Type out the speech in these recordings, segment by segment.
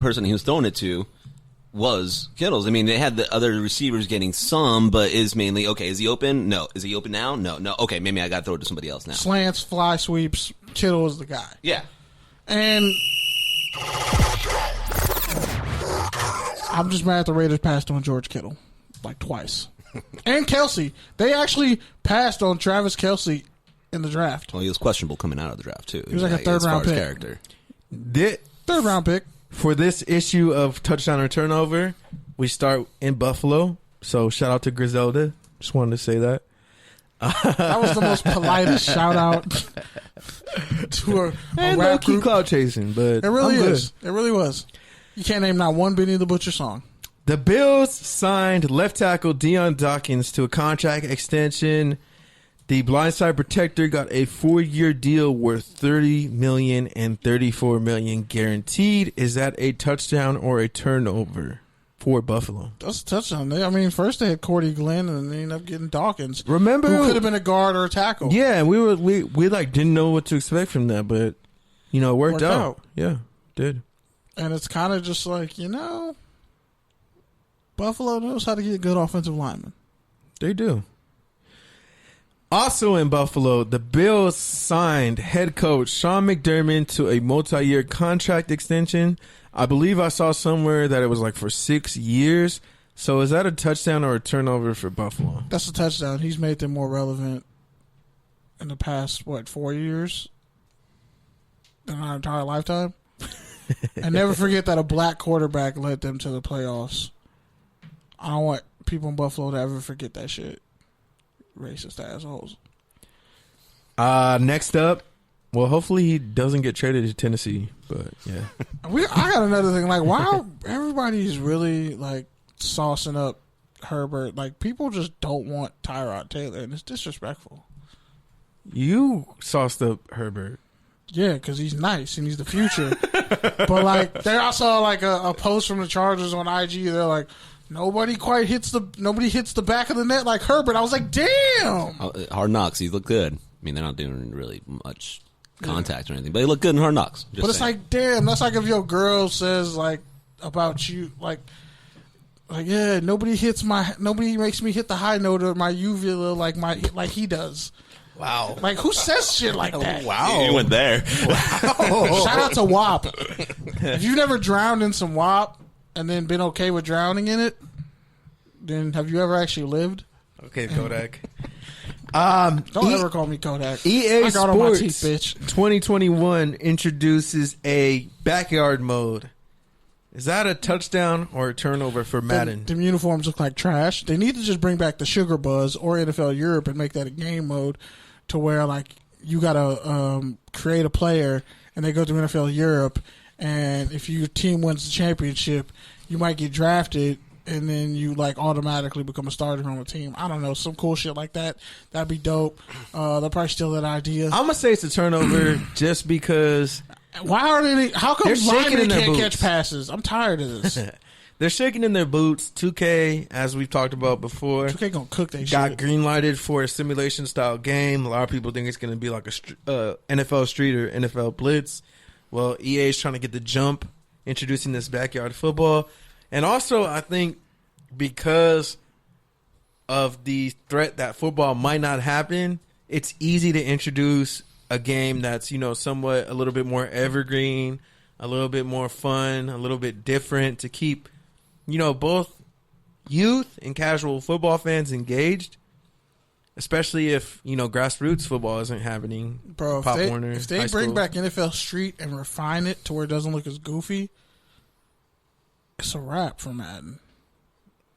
person he was throwing it to was Kittle's. I mean, they had the other receivers getting some, but is mainly, okay, is he open? No. Is he open now? No. Okay, maybe I got to throw it to somebody else now. Slants, fly sweeps, Kittle is the guy. Yeah. And I'm just mad the Raiders passed on George Kittle, like twice. And Kelsey. They actually passed on Travis Kelsey in the draft. Well, he was questionable coming out of the draft, too. He was like a third-round pick. Character. Third-round pick. For this issue of touchdown or turnover, we start in Buffalo. So shout out to Griselda. Just wanted to say that. That was the most politest shout out to a rap key group. cloud chasing, but It really is. It really was. You can't name not one Benny the Butcher song. The Bills signed left tackle Deion Dawkins to a contract extension. The blindside protector got a 4-year deal worth $30 million and $34 million guaranteed. Is that a touchdown or a turnover for Buffalo? That's a touchdown. I mean, first they had Cordy Glenn, and they ended up getting Dawkins. Remember, who could have been a guard or a tackle? Yeah, we like didn't know what to expect from that, but it worked out. Yeah, did. And it's kind of just like Buffalo knows how to get good offensive linemen. They do. Also in Buffalo, the Bills signed head coach Sean McDermott to a multi-year contract extension. I believe I saw somewhere that it was like for 6 years. So is that a touchdown or a turnover for Buffalo? That's a touchdown. He's made them more relevant in the past, 4 years in our entire lifetime. And never forget that a black quarterback led them to the playoffs. I don't want people in Buffalo to ever forget that shit. Racist assholes. Next up, well, hopefully he doesn't get traded to Tennessee, but yeah. I got another thing. Like, why everybody's really like saucing up Herbert? Like, people just don't want Tyrod Taylor, and it's disrespectful. You sauced up Herbert. Yeah, because he's nice and he's the future. But like, I saw like a post from the Chargers on IG. They're like, nobody hits the back of the net like Herbert. I was like, damn. Hard Knocks, he looked good. I mean, they're not doing really much contact or anything, but he looked good in Hard Knocks. But it's like, damn, that's like if your girl says like about you, like yeah, nobody makes me hit the high note or my uvula like he does. Wow. Like, who says shit like that? Wow. You went there. Wow. Shout out to WAP. If you've never drowned in some WAP and then been okay with drowning in it, then have you ever actually lived? Okay, Kodak. Don't ever call me Kodak. EA I got on my Sports teeth, bitch. 2021 introduces a backyard mode. Is that a touchdown or a turnover for Madden? Them uniforms look like trash. They need to just bring back the Sugar Buzz or NFL Europe and make that a game mode to where like you gotta create a player and they go to NFL Europe, and if your team wins the championship, you might get drafted and then you like automatically become a starter on the team. I don't know, some cool shit like that. That'd be dope. They'll probably steal that idea. I'm gonna say it's a turnover just because. Why are they? How come linemen can't boots. catch passes? I'm tired of this. They're shaking in their boots. 2K, as we've talked about before, 2K gonna cook that got shit. green lighted for a simulation style game. A lot of people think it's going to be like a NFL Street or NFL Blitz. Well, EA is trying to get the jump, introducing this backyard football, and also I think because of the threat that football might not happen, it's easy to introduce a game that's somewhat a little bit more evergreen, a little bit more fun, a little bit different to keep both youth and casual football fans engaged, especially if, grassroots football isn't happening. Bro, if they bring back NFL Street and refine it to where it doesn't look as goofy, it's a wrap for Madden.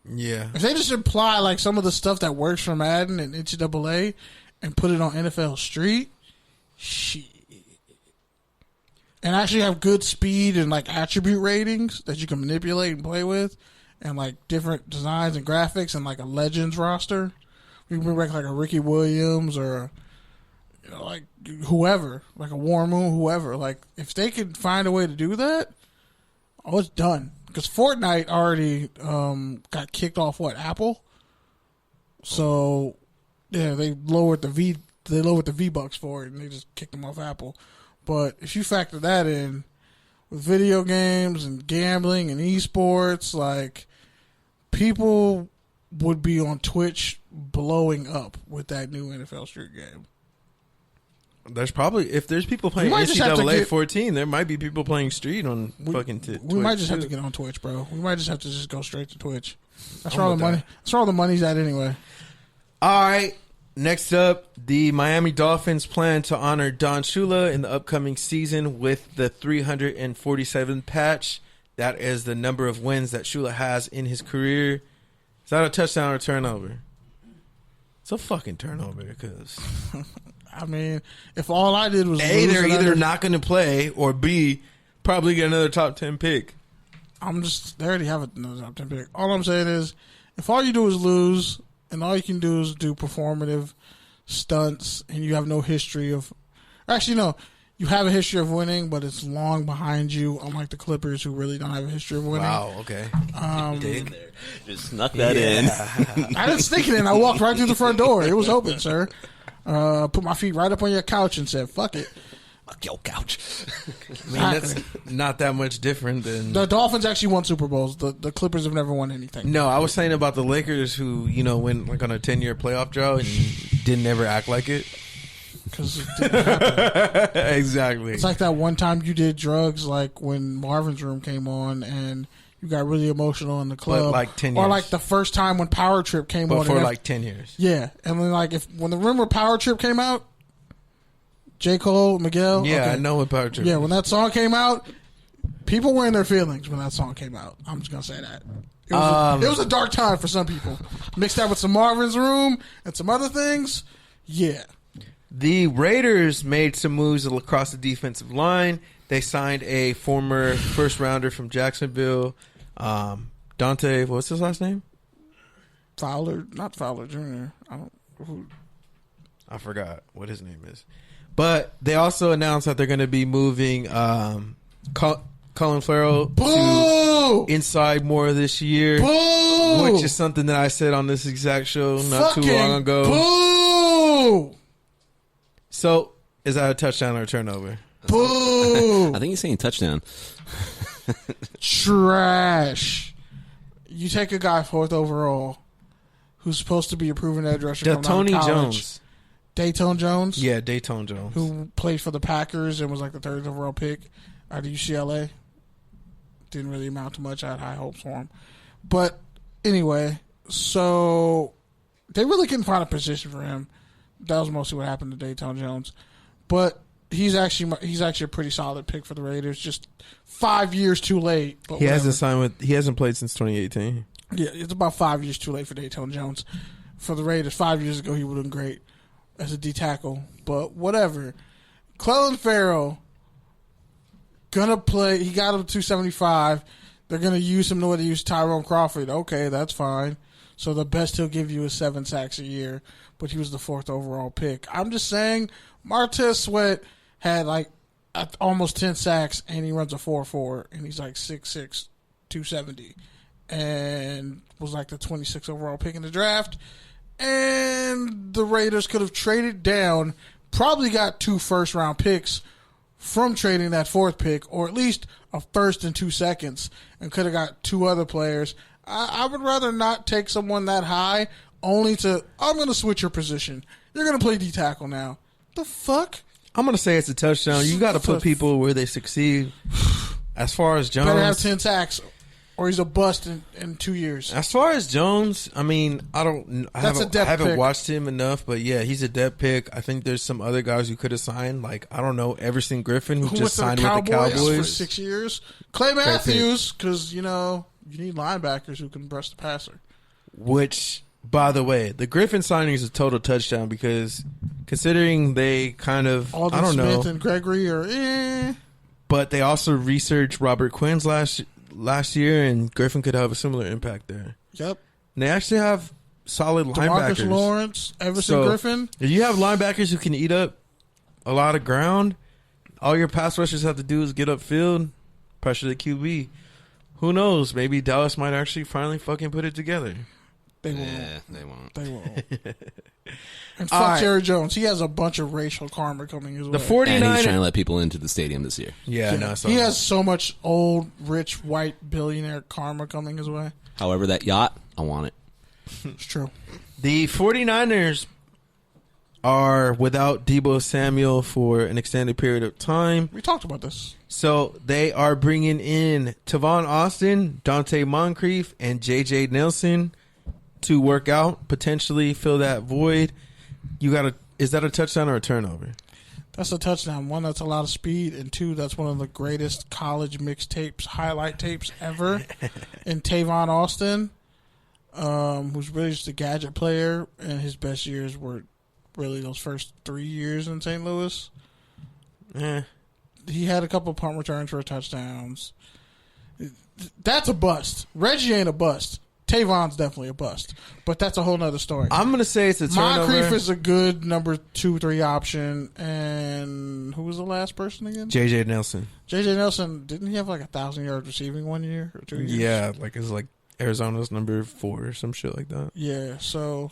Yeah. If they just apply like some of the stuff that works for Madden and NCAA and put it on NFL Street, shit. And actually have good speed and like attribute ratings that you can manipulate and play with, and like different designs and graphics, and like a Legends roster. We can bring back like a Ricky Williams or like whoever, like a War Moon, whoever. Like if they could find a way to do that, it's done. Because Fortnite already got kicked off Apple. So yeah, they lowered the V-Bucks for it, and they just kicked them off Apple. But if you factor that in, with video games and gambling and esports, like, people would be on Twitch blowing up with that new NFL Street game. There's probably, if there's people playing NCAA 14, there might be people playing Street on fucking Twitch. We might just have to get on Twitch, bro. We might just have to just go straight to Twitch. That's where all the money. That's where all the money's at anyway. All right. Next up, the Miami Dolphins plan to honor Don Shula in the upcoming season with the 347 patch. That is the number of wins that Shula has in his career. Is that a touchdown or turnover? It's a fucking turnover because... I mean, if all I did was A, they're either not going to play, or B, probably get another top 10 pick. They already have another top 10 pick. All I'm saying is, if all you do is lose, and all you can do is do performative stunts, and you have no history of... Actually, no. You have a history of winning, but it's long behind you, unlike the Clippers, who really don't have a history of winning. Wow, okay. Just snuck that in. I didn't sneak it in. I walked right through the front door. It was open, sir. Put my feet right up on your couch and said, fuck it. Fuck your couch. I mean, that's not that much different than... The Dolphins actually won Super Bowls. The Clippers have never won anything. No, I was saying about the Lakers who, went like on a 10-year playoff drought and didn't ever act like it. Because it didn't happen. Exactly. It's like that one time you did drugs, like when Marvin's Room came on and you got really emotional in the club. But like 10 years. Or like the first time when Power Trip came on. But for like 10 years. Yeah. And then like when the Remember Power Trip came out, J. Cole, Miguel. Yeah, okay. I know what Power Trip Yeah, is. when that song came out, people were in their feelings when that song came out. I'm just going to say that. It was a dark time for some people. Mixed that with some Marvin's Room and some other things. Yeah. The Raiders made some moves across the defensive line. They signed a former first rounder from Jacksonville, Dante. What's his last name? Fowler, not Fowler Jr. I forgot what his name is. But they also announced that they're going to be moving Colin Farrell to inside more this year, which is something that I said on this exact show not too long ago. Boo! So, is that a touchdown or a turnover? Boo! I think he's saying touchdown. Trash. You take a guy 4th overall who's supposed to be a proven edge rusher from Tony college. Jones. Dayton Jones? Yeah, Dayton Jones. Who played for the Packers and was like the 3rd overall pick out of UCLA. Didn't really amount to much. I had high hopes for him. But anyway, so they really couldn't find a position for him. That was mostly what happened to Dayton Jones. But he's actually a pretty solid pick for the Raiders. Just 5 years too late. But he hasn't played since 2018. Yeah, it's about 5 years too late for Dayton Jones. For the Raiders, 5 years ago, he would have been great as a D tackle. But whatever. Clelin Ferrell gonna play. He got him to 275. They're gonna use him the way they use Tyrone Crawford. Okay, that's fine. So the best he'll give you is 7 sacks a year. But he was the 4th overall pick. I'm just saying, Martez Sweat had like almost 10 sacks, and he runs a 4.4, and he's like 6'6", 270, and was like the 26th overall pick in the draft. And the Raiders could have traded down, probably got 2 first-round picks from trading that 4th pick, or at least a 1st and 2 seconds, and could have got 2 other players. I would rather not take someone that high, only to, I'm going to switch your position. You're going to play D-tackle now. The fuck? I'm going to say it's a touchdown. You got to put people where they succeed. As far as Jones... Better have 10 sacks, or he's a bust in 2 years. As far as Jones, I mean, I haven't watched him enough, but yeah, he's a depth pick. I think there's some other guys who could have signed, like, I don't know, Everson Griffin, who just signed with the Cowboys. For 6 years. Clay Matthews, because, you need linebackers who can brush the passer. Which... By the way, the Griffin signing is a total touchdown because considering they kind of, Alden I don't Smith know. and Gregory are But they also researched Robert Quinn's last year, and Griffin could have a similar impact there. Yep. And they actually have solid linebackers. DeMarcus Lawrence, Everson Griffin. If you have linebackers who can eat up a lot of ground, all your pass rushers have to do is get upfield, pressure the QB. Who knows? Maybe Dallas might actually finally fucking put it together. They won't. Yeah, they won't. They won't. And All fuck right. Jerry Jones. He has a bunch of racial karma coming his way. The 49ers. And he's trying to let people into the stadium this year. Yeah, no, so he has so much old, rich, white billionaire karma coming his way. However, that yacht, I want it. It's true. the 49ers are without Deebo Samuel for an extended period of time. We talked about this. So they are bringing in Tavon Austin, Dante Moncrief, and J.J. Nelson to work out, potentially fill that void. Is that a touchdown or a turnover? That's a touchdown. One, that's a lot of speed, and two, that's one of the greatest college mixtapes, highlight tapes ever. And Tavon Austin, who's really just a gadget player, and his best years were really those first 3 years in St. Louis. He had a couple of punt returns for touchdowns. That's a bust. Reggie ain't a bust. Tavon's definitely a bust. But that's a whole nother story. I'm going to say it's a turnover. Moncrief is a good number 2-3 option. And who was the last person again? J.J. Nelson. J.J. Nelson, didn't he have like 1,000 yards receiving 1 year or 2 years? Yeah, it's like Arizona's number 4 or some shit like that. Yeah, so...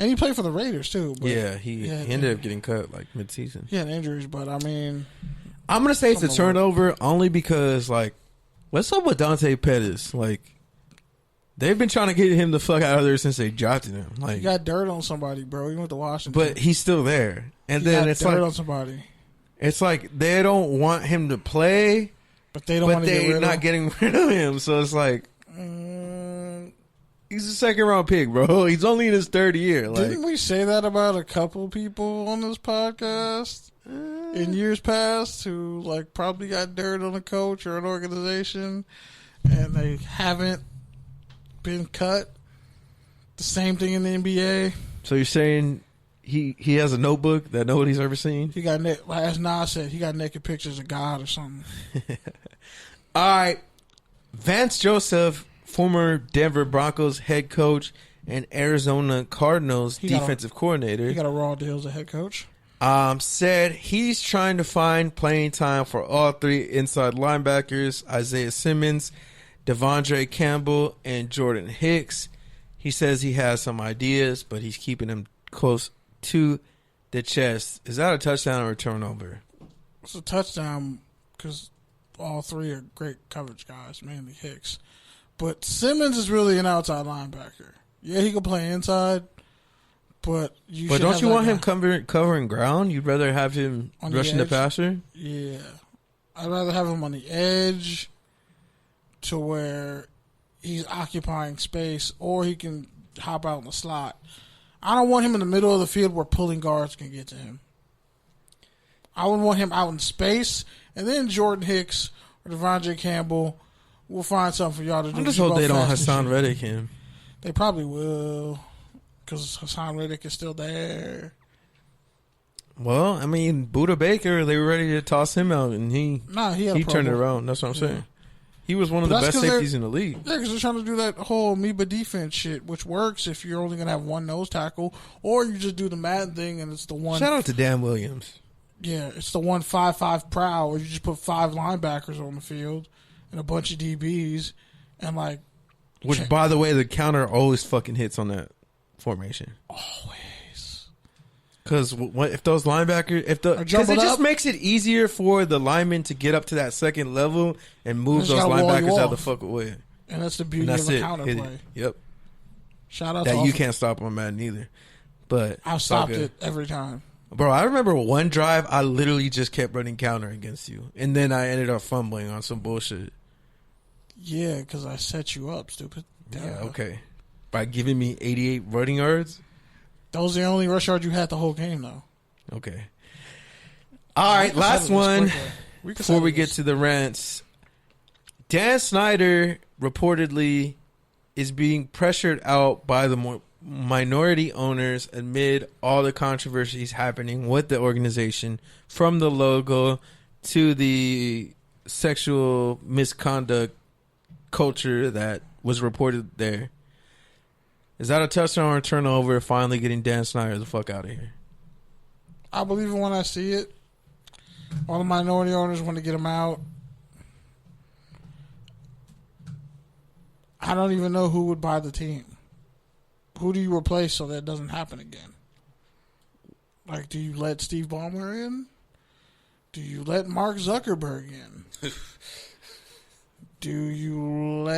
And he played for the Raiders, too. But He ended up getting cut like mid-season. He had injuries, but I mean... I'm going to say it's a turnover only because, what's up with Dante Pettis? They've been trying to get him the fuck out of there since they drafted him. He got dirt on somebody, bro. He went to Washington. But he's still there. And he then got it's dirt on somebody. It's like they don't want him to play, but they don't want to get rid of him. They're not getting rid of him. So it's like... He's a second-round pick, bro. He's only in his third year. Didn't we say that about a couple people on this podcast in years past who probably got dirt on a coach or an organization and they haven't been cut? The same thing in the NBA. So you're saying he has a notebook that nobody's ever seen? He got, as Nas said, he got naked pictures of God or something. All right. Vance Joseph, former Denver Broncos head coach and Arizona Cardinals defensive coordinator. He got a raw deal as a head coach. Said he's trying to find playing time for all three inside linebackers, Isaiah Simmons, Devondre Campbell, and Jordan Hicks. He says he has some ideas, but he's keeping them close to the chest. Is that a touchdown or a turnover? It's a touchdown because all three are great coverage guys, mainly Hicks. But Simmons is really an outside linebacker. Yeah, he can play inside, but don't you want him covering ground? You'd rather have him rushing the passer? Yeah. I'd rather have him on the edge to where he's occupying space, or he can hop out in the slot. I don't want him in the middle of the field where pulling guards can get to him. I would want him out in space, and then Jordan Hicks or Devondre Campbell. We'll find something for y'all to do. I just hope they don't Hassan Reddick him. They probably will, because Hassan Reddick is still there. Well, I mean, Buda Baker, they were ready to toss him out, and he turned it around. That's what I'm saying. He was one of the best safeties in the league. Yeah, because they're trying to do that whole amoeba defense shit, which works if you're only going to have one nose tackle, or you just do the Madden thing, and it's the one. Shout out to Dan Williams. Yeah, it's the 1-5-5 prowl, where you just put 5 linebackers on the field and a bunch of DBs, and Which, by the way, the counter always fucking hits on that formation. Always. Because if those linebackers, because it just makes it easier for the linemen to get up to that second level and move those linebackers out the fuck away. And that's the beauty of a counter play. Yep. Shout out that you can't stop on Madden either. But I've stopped it every time. Bro, I remember one drive I literally just kept running counter against you, and then I ended up fumbling on some bullshit. Yeah, because I set you up, stupid. Yeah, okay. By giving me 88 running yards? Those are the only rush yards you had the whole game, though. Okay. All right, last one before we get to the rants. Dan Snyder reportedly is being pressured out by the minority owners amid all the controversies happening with the organization, from the logo to the sexual misconduct culture that was reported there. Is that a touchdown or a turnover, finally getting Dan Snyder the fuck out of here? I believe it when I see it. All the minority owners want to get him out. I don't even know who would buy the team. who do you replace so that doesn't happen again? Like, do you let Steve Ballmer in? Do you let Mark Zuckerberg in? Do you let